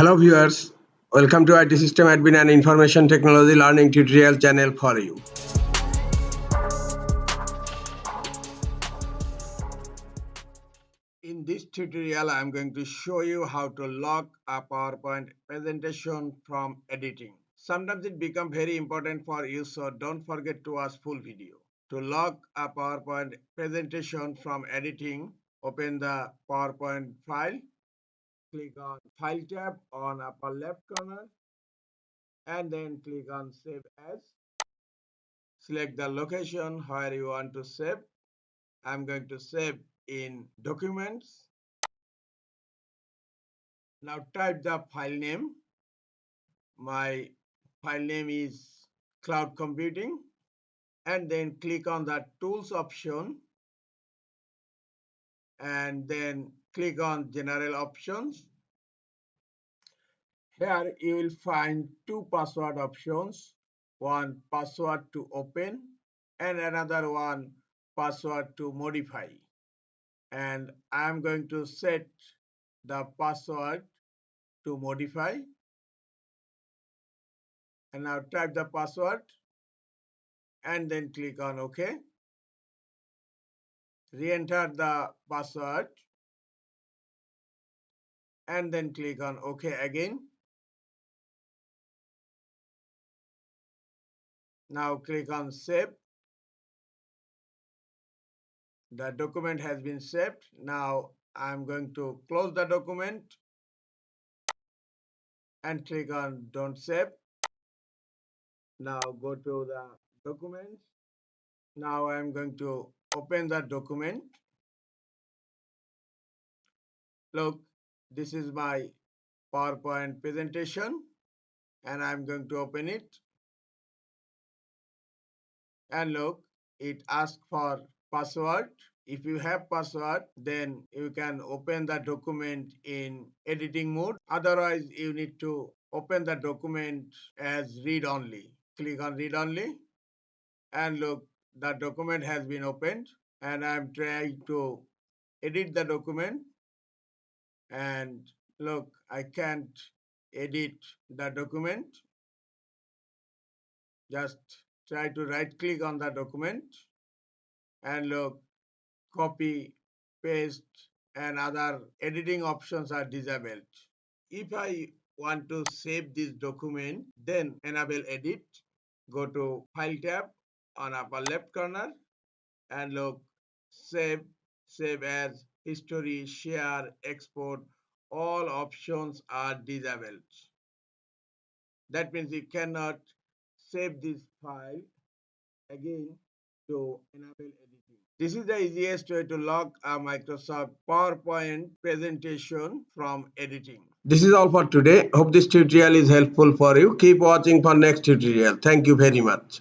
Hello viewers, welcome to IT System Admin and Information Technology Learning Tutorial channel for you. In this tutorial, I am going to show you how to log a PowerPoint presentation from editing. Sometimes it becomes very important for you, so don't forget to watch full video. To log a PowerPoint presentation from editing, open the PowerPoint file. Click on File tab on upper left corner and then click on Save As. Select the location where you want to save. I'm going to save in Documents. Now type the file name. My file name is Cloud Computing, and then click on the Tools option and then click on General Options. Here you will find two password options, one password to open and another one password to modify. And I'm going to set the password to modify, and now type the password and then click on OK. Re-enter the password and then click on OK again. Now click on Save. The document has been saved. Now I'm going to close the document and click on Don't Save. Now go to the documents. Now I'm going to open the document. Look, this is my PowerPoint presentation and I'm going to open it. And look, it asks for password. If you have password, then you can open the document in editing mode. Otherwise, you need to open the document as read only. Click on read only and look, the document has been opened and I'm trying to edit the document, and look, I can't edit the document. Just try to right click on the document and look, copy, paste and other editing options are disabled. If I want to save this document, then enable edit. Go to File tab on upper left corner and look, save as, history, share, export, all options are disabled. That means you cannot save this file again to enable editing. This is the easiest way to log a Microsoft PowerPoint presentation from editing. This is all for today. Hope this tutorial is helpful for you. Keep watching for next tutorial. Thank you very much.